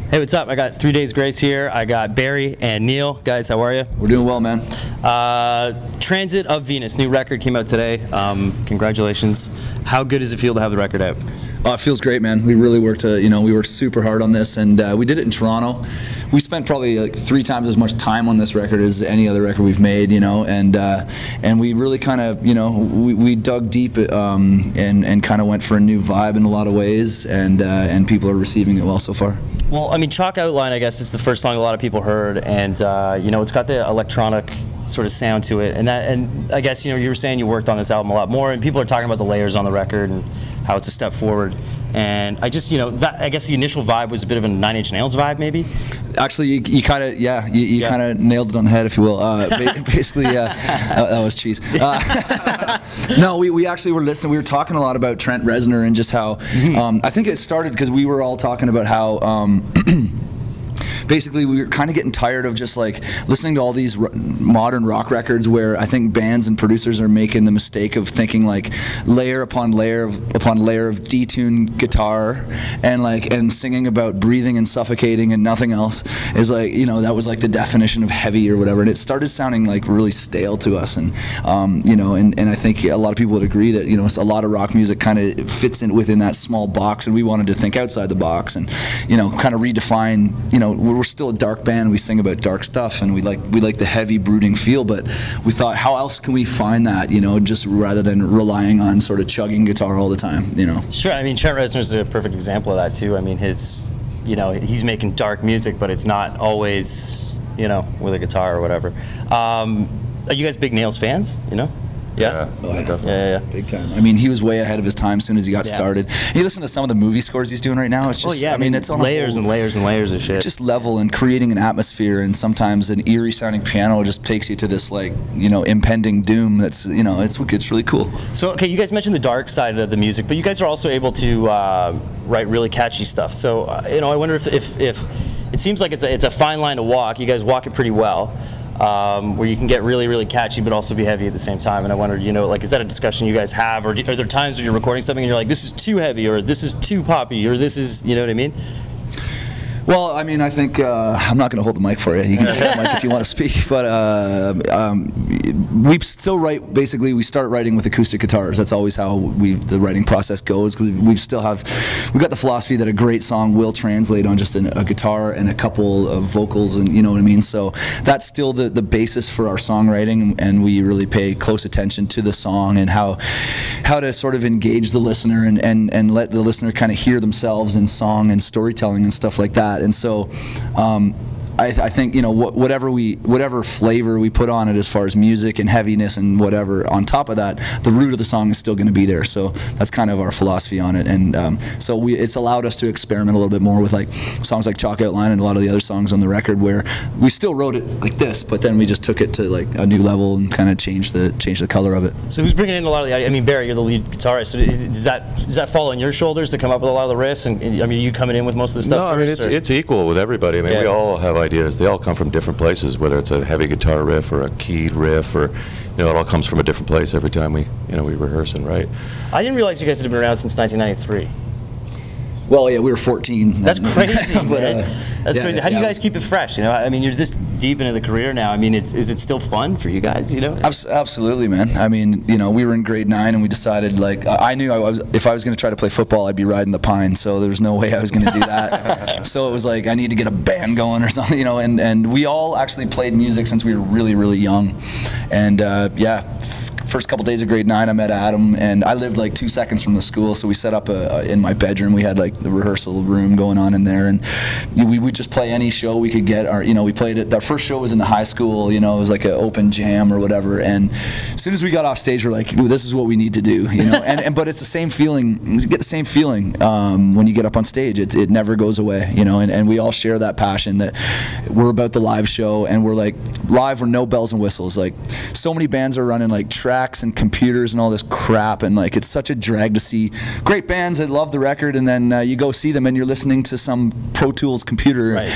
Hey, what's up? I got 3 Days Grace here. I got Barry and Neil. Guys, how are you? We're doing well, man. Transit of Venus, new record came out today. Congratulations. How good does it feel to have the record out? It feels great, man. We really worked, we worked super hard on this, and we did it in Toronto. We spent probably like 3 times as much time on this record as any other record we've made, and we really kind of, we dug deep and kind of went for a new vibe in a lot of ways, and people are receiving it well so far. Well, I mean, Chalk Outline, I guess, is the first song a lot of people heard, and it's got the electronic sort of sound to it, and I guess you were saying you worked on this album a lot more, and people are talking about the layers on the record and how it's a step forward. And I just, I guess the initial vibe was a bit of a 9 Inch Nails vibe, maybe. Actually, you kind of, you kind of nailed it on the head, if you will. Basically, that was cheese. No, we actually were listening. We were talking a lot about Trent Reznor and just how I think it started because we were all talking about how. Basically, we were kind of getting tired of just like listening to all these modern rock records where I think bands and producers are making the mistake of thinking like layer upon layer of detuned guitar and singing about breathing and suffocating and nothing else is like, that was like the definition of heavy or whatever, and it started sounding like really stale to us, and and I think a lot of people would agree that a lot of rock music kind of fits in within that small box, and we wanted to think outside the box and kind of redefine. We're still a dark band. We sing about dark stuff, and we like the heavy, brooding feel. But we thought, how else can we find that? Just rather than relying on sort of chugging guitar all the time. Sure. I mean, Trent Reznor is a perfect example of that too. I mean, he's making dark music, but it's not always with a guitar or whatever. Are you guys big Nails fans? Yeah. Oh, yeah. Definitely. Yeah. Big time. I mean, he was way ahead of his time as soon as he got started. You listen to some of the movie scores he's doing right now. It's just, I mean, it's on layers and layers and layers of shit. Just level and creating an atmosphere, and sometimes an eerie sounding piano just takes you to this impending doom. That's it's really cool. So okay, you guys mentioned the dark side of the music, but you guys are also able to write really catchy stuff. So I wonder if it seems like it's a fine line to walk. You guys walk it pretty well. Where you can get really, really catchy but also be heavy at the same time. And I wondered, is that a discussion you guys have, or are there times when you're recording something and you're like, this is too heavy, or this is too poppy, or this is, you know what I mean? Well, I mean, I think I'm not going to hold the mic for you. You can take the mic if you want to speak. But we still write. Basically, we start writing with acoustic guitars. That's always how the writing process goes. We've got the philosophy that a great song will translate on just a guitar and a couple of vocals, and you know what I mean. So that's still the basis for our songwriting, and we really pay close attention to the song and how to sort of engage the listener and let the listener kind of hear themselves in song and storytelling and stuff like that. And so I think whatever flavor we put on it as far as music and heaviness and whatever, on top of that, the root of the song is still going to be there. So that's kind of our philosophy on it, and so it's allowed us to experiment a little bit more with like songs like Chalk Outline and a lot of the other songs on the record where we still wrote it like this, but then we just took it to like a new level and kind of changed the color of it. So who's bringing in a lot of the? I mean, Barry, you're the lead guitarist. So does that fall on your shoulders to come up with a lot of the riffs? And I mean, are you coming in with most of the stuff? No, first, I mean it's equal with everybody. I mean, we all have ideas. They all come from different places, whether it's a heavy guitar riff or a keyed riff, or it all comes from a different place every time we rehearse and write. I didn't realize you guys had been around since 1993. Well, yeah, we were 14. That's crazy, but, man. That's crazy. How do you guys keep it fresh? I mean, you're this deep into the career now. I mean, is it still fun for you guys? Absolutely, man. I mean, we were in grade 9 and we decided, like, I knew if I was going to try to play football, I'd be riding the pine. So there was no way I was going to do that. So it was like I need to get a band going or something, And we all actually played music since we were really, really young, and first couple days of grade 9, I met Adam, and I lived like 2 seconds from the school, so we set up in my bedroom. We had like the rehearsal room going on in there, and we would just play any show we could get. We played it. Our first show was in the high school. It was like an open jam or whatever. And as soon as we got off stage, we're like, this is what we need to do. But it's the same feeling. You get the same feeling when you get up on stage. It never goes away. And we all share that passion that we're about the live show, and we're like live with no bells and whistles. Like so many bands are running like tracks and computers and all this crap, and like it's such a drag to see great bands that love the record, and then you go see them and you're listening to some Pro Tools computer, right.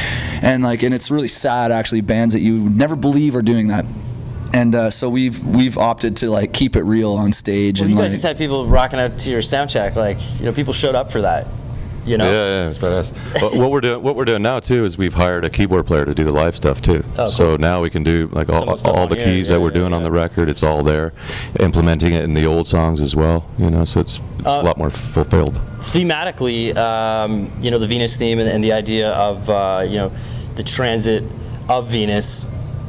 and it's really sad actually, bands that you would never believe are doing that. And so we've opted to like keep it real on stage. Well, and you guys just had people rocking out to your sound check, like people showed up for that. you know? Yeah, it's badass. But what we're doing now too is we've hired a keyboard player to do the live stuff too. Oh, cool. So now we can do like all the keys that we're doing on the record. It's all there, implementing it in the old songs as well. You know, so it's a lot more fulfilled. Thematically, you know, the Venus theme and the idea of you know, the transit of Venus.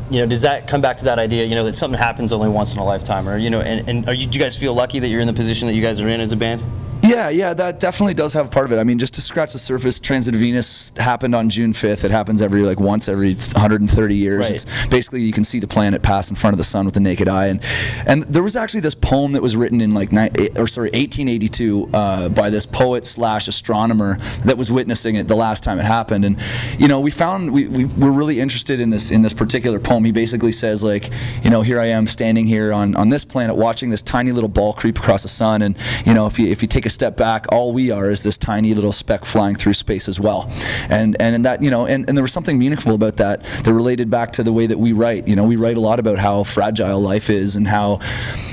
You know, does that come back to that idea, you know, that something happens only once in a lifetime, or, you know, and do you guys feel lucky that you're in the position that you guys are in as a band? Yeah, that definitely does have part of it. I mean, just to scratch the surface, Transit of Venus happened on June 5th. It happens once every 130 years. Right. It's basically, you can see the planet pass in front of the sun with the naked eye. And there was actually this poem that was written in 1882 by this poet / astronomer that was witnessing it the last time it happened. And you know, we're really interested in this particular poem. He basically says, like, you know, here I am standing here on this planet watching this tiny little ball creep across the sun, and you know, if you take a step back, all we are is this tiny little speck flying through space as well. And that, you know, and there was something meaningful about that related back to the way that we write. You know, we write a lot about how fragile life is and how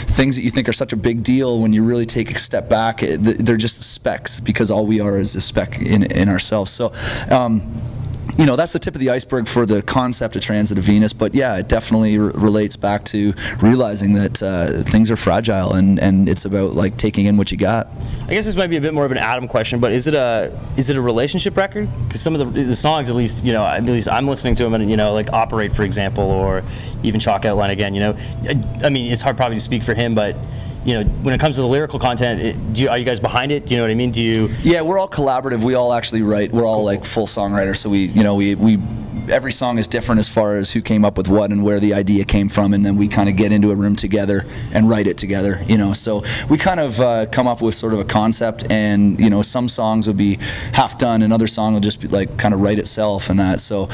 things that you think are such a big deal, when you really take a step back, they're just specks, because all we are is a speck in ourselves. So you know, that's the tip of the iceberg for the concept of Transit of Venus, but yeah, it definitely relates back to realizing that things are fragile, and it's about like taking in what you got. I guess this might be a bit more of an Adam question, but is it a relationship record? Because some of the songs, at least, you know, at least I'm listening to them, and you know, like Operate, for example, or even Chalk Outline Again. You know, I mean, it's hard probably to speak for him, but you know, when it comes to the lyrical content, are you guys behind it? Do you know what I mean? Yeah, we're all collaborative. We all actually write. We're all like full songwriters. So we every song is different as far as who came up with what and where the idea came from, and then we kind of get into a room together and write it together. You know, so we kind of come up with sort of a concept, and you know, some songs will be half done, and other song will just be like kind of write itself and that. So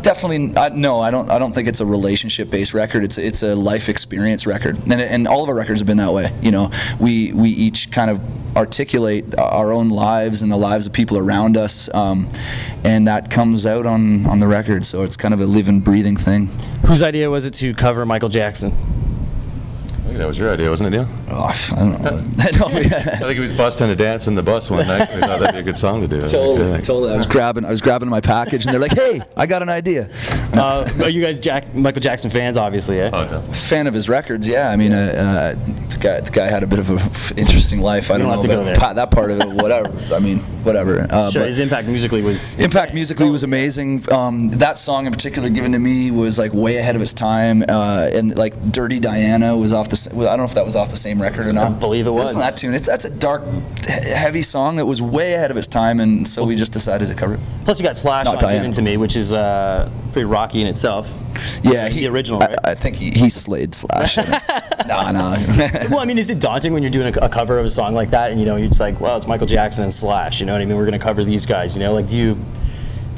definitely, no, I don't think it's a relationship-based record. It's a life experience record, and all of our records have been that way. You know, we each kind of articulate our own lives and the lives of people around us, and that comes out on the record. So it's kind of a living, breathing thing. Whose idea was it to cover Michael Jackson? I think that was your idea, wasn't it, Neil? Oh, I don't know. I think he was busting a dance in the bus one night. We thought that'd be a good song to do. Totally. I was grabbing my package, and they're like, "Hey, I got an idea." Are you guys Michael Jackson fans? Obviously, yeah. Oh, definitely. Fan of his records, yeah. I mean, the guy had a bit of an interesting life. I don't know about that part of it. Whatever. I mean, whatever. Sure. His impact musically was amazing. That song in particular, given to me, was like way ahead of its time. And like Dirty Diana was off the. I don't know if that was off the same record or not. I believe it was. Isn't that tune? That's a dark, heavy song that was way ahead of its time, and so we just decided to cover it. Plus, you got Slash on Given to Me, which is pretty rocky in itself. Yeah, the original, right? I think he slayed Slash. No. Well, I mean, is it daunting when you're doing a cover of a song like that, and you know, you're just like, well, it's Michael Jackson and Slash. You know what I mean? We're going to cover these guys. You know, like, do you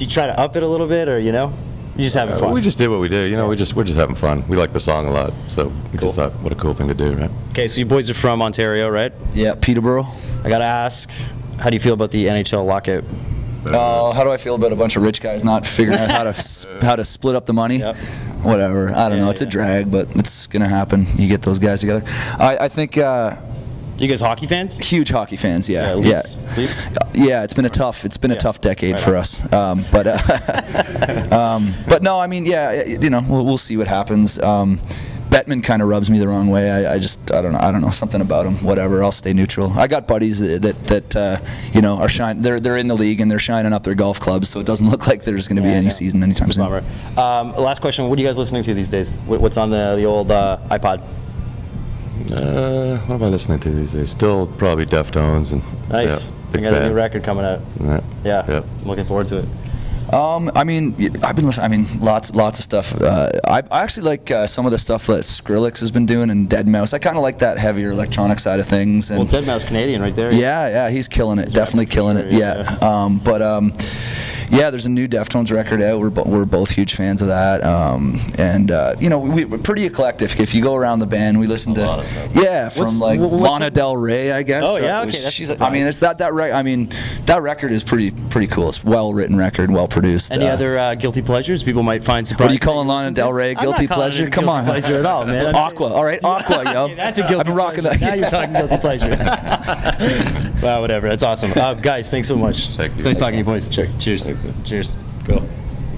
try to up it a little bit, or you know? You just having fun. We just did what we did. You know, we're just having fun. We like the song a lot, so we just thought, what a cool thing to do, right? Okay, so you boys are from Ontario, right? Yeah, Peterborough. I gotta ask, how do you feel about the NHL lockout? How do I feel about a bunch of rich guys not figuring out how to split up the money? Yep. Whatever. I don't know. It's a drag, but it's gonna happen. You get those guys together. I think. You guys hockey fans? Huge hockey fans, yeah. Leafs? Yeah, it's been a tough decade for us. But no, I mean, yeah, you know, we'll see what happens. Bettman kind of rubs me the wrong way. I don't know, something about him. Whatever, I'll stay neutral. I got buddies that you know, are they're in the league and they're shining up their golf clubs, so it doesn't look like there's going to be any season anytime soon. Last question: what are you guys listening to these days? What's on the old iPod? What am I listening to these days? Still probably Deftones and nice. They got a new record coming out. Yeah. I'm looking forward to it. I mean, I've been listening. I mean, lots of stuff. I actually like some of the stuff that Skrillex has been doing, and Deadmau5. I kind of like that heavier electronic side of things. And well, Deadmau5's Canadian, right there. Yeah, he's killing it. Definitely killing it. Yeah. Yeah, there's a new Deftones record out. We're both huge fans of that, and you know, we're pretty eclectic. If you go around the band, we listen to from like Lana Del Rey, I guess. Oh yeah, okay. I mean, it's that record is pretty cool. It's well-written record, well-produced. Any other guilty pleasures people might find surprising? What are you calling Lana Del Rey a guilty pleasure? Come on, pleasure at all, man. Aqua, all right, Aqua, yo. Okay, that's a guilty pleasure. I've been rocking that. Now you're talking guilty pleasure. Wow, whatever. That's awesome. Guys, thanks so much. Thank you. It's nice talking to you boys. Cheers. Cheers. Thanks, man. Cheers. Cool.